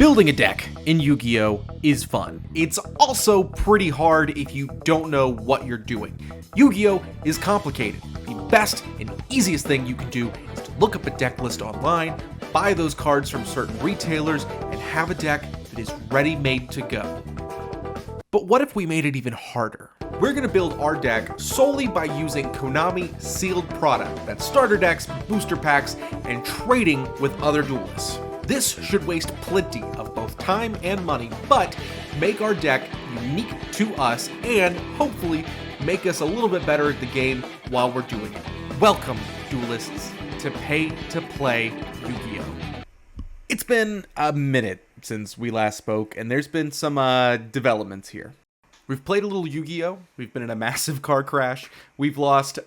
Building a deck in Yu-Gi-Oh! Is fun. It's also pretty hard if you don't know what you're doing. Yu-Gi-Oh! Is complicated. The best and easiest thing you can do is to look up a deck list online, buy those cards from certain retailers, and have a deck that is ready-made to go. But what if we made it even harder? We're going to build our deck solely by using Konami sealed product, that's starter decks, booster packs, and trading with other duelists. This should waste plenty of both time and money, but make our deck unique to us and hopefully make us a little bit better at the game while we're doing it. Welcome, duelists, to Pay to Play Yu-Gi-Oh! It's been a minute since we last spoke, and there's been some developments here. We've played a little Yu-Gi-Oh! We've been in a massive car crash. We've lost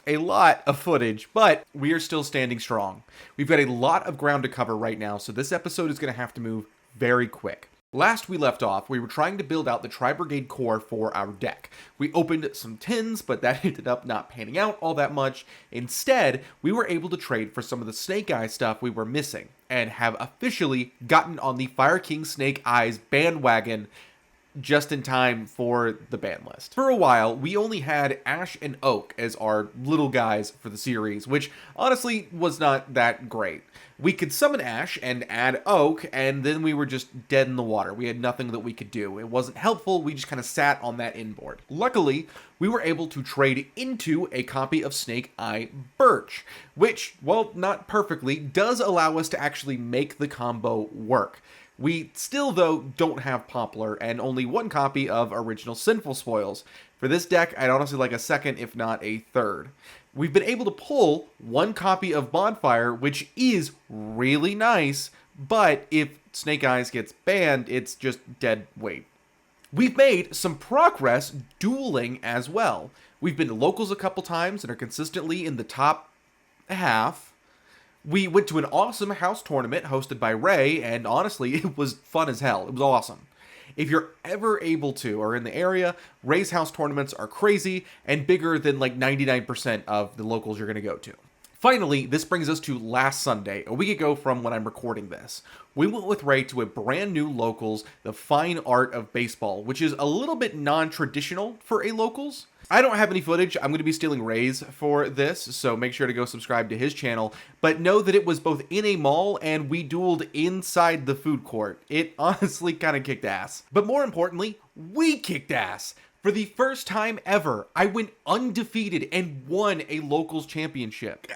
a lot of footage, but we are still standing strong. We've got a lot of ground to cover right now, so this episode is going to have to move very quick. Last we left off, we were trying to build out the Tri-brigade core for our deck. We opened some tins, but that ended up not panning out all that much. Instead, we were able to trade for some of the Snake Eye stuff we were missing, and have officially gotten on the Fire King Snake Eyes bandwagon just in time for the ban list. For a while, we only had Ash and Oak as our little guys for the series, which honestly was not that great. We could summon Ash and add Oak, and then we were just dead in the water. We had nothing that we could do. It wasn't helpful, we just kind of sat on that inboard. Luckily, we were able to trade into a copy of Snake Eye Birch, which, well, not perfectly, does allow us to actually make the combo work. We still, though, don't have Poplar, and only one copy of original Sinful Spoils. For this deck, I'd honestly like a second, if not a third. We've been able to pull one copy of Bonfire, which is really nice, but if Snake Eyes gets banned, it's just dead weight. We've made some progress dueling as well. We've been to locals a couple times and are consistently in the top half. We went to an awesome house tournament hosted by Ray, and honestly, it was fun as hell. It was awesome. If you're ever able to, or in the area, Ray's house tournaments are crazy and bigger than like 99% of the locals you're going to go to. Finally, this brings us to last Sunday, a week ago from when I'm recording this. We went with Ray to a brand new locals, the Fine Art of Baseball, which is a little bit non-traditional for a locals. I don't have any footage. I'm going to be stealing Ray's for this, so make sure to go subscribe to his channel. But know that it was both in a mall and we dueled inside the food court. It honestly kind of kicked ass. But more importantly, we kicked ass. For the first time ever, I went undefeated and won a locals championship.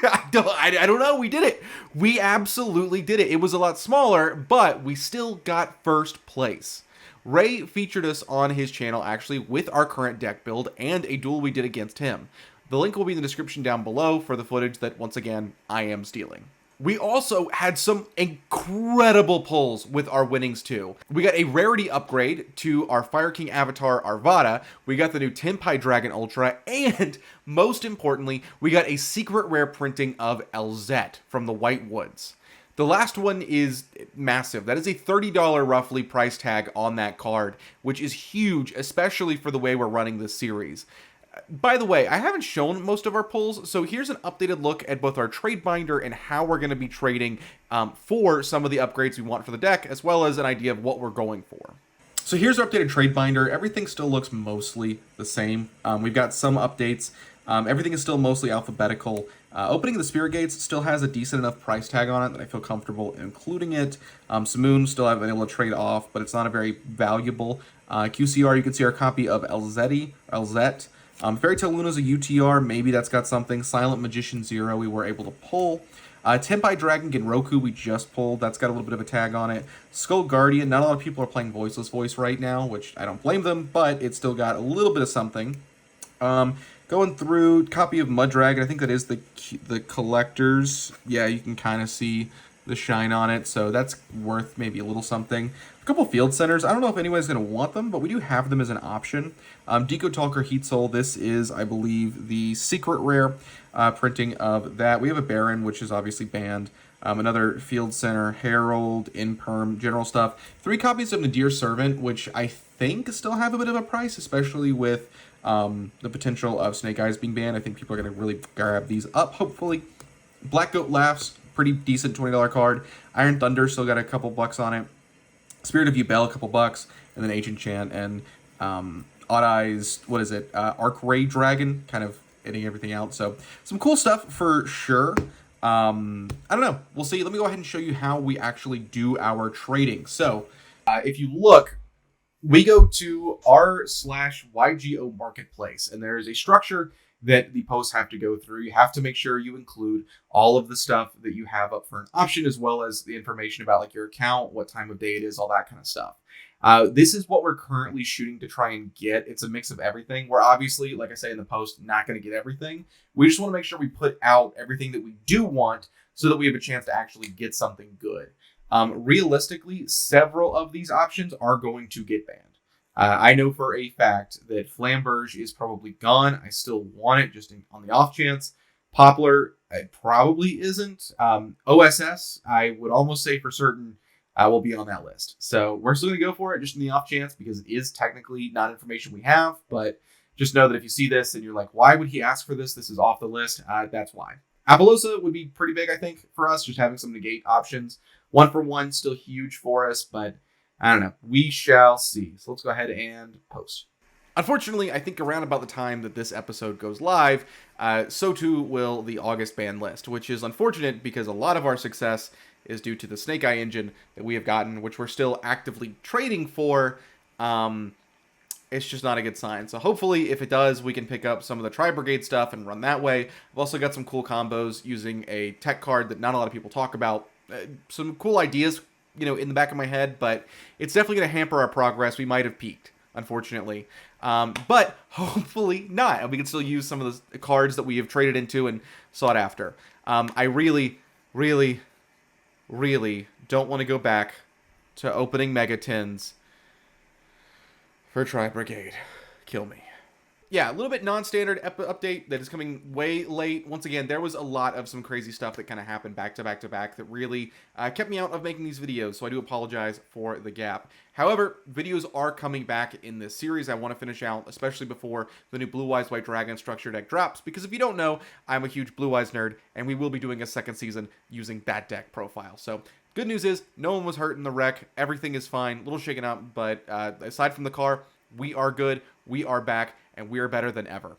I don't know, we did it. We absolutely did it. It was a lot smaller, but we still got first place. Ray featured us on his channel actually with our current deck build and a duel we did against him. The link will be in the description down below for the footage that, once again, I am stealing. We also had some incredible pulls with our winnings too. We got a rarity upgrade to our Fire King avatar Arvada, we got the new Tenpai Dragon Ultra, and most importantly, we got a secret rare printing of Elzette from the White Woods. The last one is massive. That is a $30 roughly price tag on that card, which is huge, especially for the way we're running this series. By the way, I haven't shown most of our pulls, so here's an updated look at both our trade binder and how we're going to be trading for some of the upgrades we want for the deck, as well as an idea of what we're going for. So here's our updated trade binder. Everything still looks mostly the same. We've got some updates. Everything is still mostly alphabetical. Opening of the Spirit Gates still has a decent enough price tag on it that I feel comfortable including it. Simoon still haven't been able to trade off, but it's not a very valuable. QCR, you can see our copy of Elzette. Fairy Tale Luna's a UTR, maybe that's got something. Silent Magician 0 we were able to pull. Tenpai Dragon Genroku we just pulled, that's got a little bit of a tag on it. Skull Guardian, not a lot of people are playing Voiceless Voice right now, which I don't blame them, but it's still got a little bit of something. Going through, copy of Mud Dragon, I think that is the collector's. Yeah, you can kind of see the shine on it, so that's worth maybe a little something. A couple Field Centers, I don't know if anyone's going to want them, but we do have them as an option. Deco Talker Heat Soul, this is, I believe, the secret rare printing of that. We have a Baron, which is obviously banned. Another Field Center, Herald, Imperm, general stuff. 3 copies of Nadir Servant, which I think still have a bit of a price, especially with the potential of Snake Eyes being banned. I think people are going to really grab these up, hopefully. Black Goat Laughs, pretty decent $20 card. Iron Thunder still got a couple bucks on it. Spirit of Yubel, a couple bucks, and then Ancient Chant and Odd Eyes. What is it? Arc Ray Dragon, kind of hitting everything out. So some cool stuff for sure. I don't know. We'll see. Let me go ahead and show you how we actually do our trading. So if you look, we go to r/YuGiOh marketplace, and there's a structure that the posts have to go through. You have to make sure you include all of the stuff that you have up for an option, as well as the information about like your account, what time of day it is, all that kind of stuff. This is what we're currently shooting to try and get. It's a mix of everything. We're obviously, like I say in the post, not going to get everything. We just want to make sure we put out everything that we do want so that we have a chance to actually get something good. Realistically, several of these options are going to get banned. I know for a fact that Flamberge is probably gone. I still want it just on the off chance. Poplar, it probably isn't. OSS, I would almost say for certain will be on that list. So we're still going to go for it just in the off chance because it is technically not information we have. But just know that if you see this and you're like, why would he ask for this? This is off the list. That's why. Apollosa would be pretty big, I think, for us, just having some negate options. 1-for-1, still huge for us, but I don't know. We shall see. So let's go ahead and post. Unfortunately, I think around about the time that this episode goes live, so too will the August ban list, which is unfortunate because a lot of our success is due to the Snake Eye engine that we have gotten, which we're still actively trading for. It's just not a good sign. So hopefully, if it does, we can pick up some of the Tri-brigade stuff and run that way. I've also got some cool combos using a tech card that not a lot of people talk about. Some cool ideas, in the back of my head, but it's definitely going to hamper our progress. We might have peaked, unfortunately. But hopefully not. And we can still use some of the cards that we have traded into and sought after. I really, really, really don't want to go back to opening Mega Tins for Tri-brigade. Kill me. Yeah, a little bit non-standard update that is coming way late. Once again, there was a lot of some crazy stuff that kind of happened back to back to back that really kept me out of making these videos, so I do apologize for the gap. However, videos are coming back in this series. I want to finish out, especially before the new Blue Eyes White Dragon structure deck drops, because if you don't know, I'm a huge Blue Eyes nerd, and we will be doing a second season using that deck profile. So good news is, no one was hurt in the wreck. Everything is fine. A little shaken up, but aside from the car, we are good. We are back. And we are better than ever.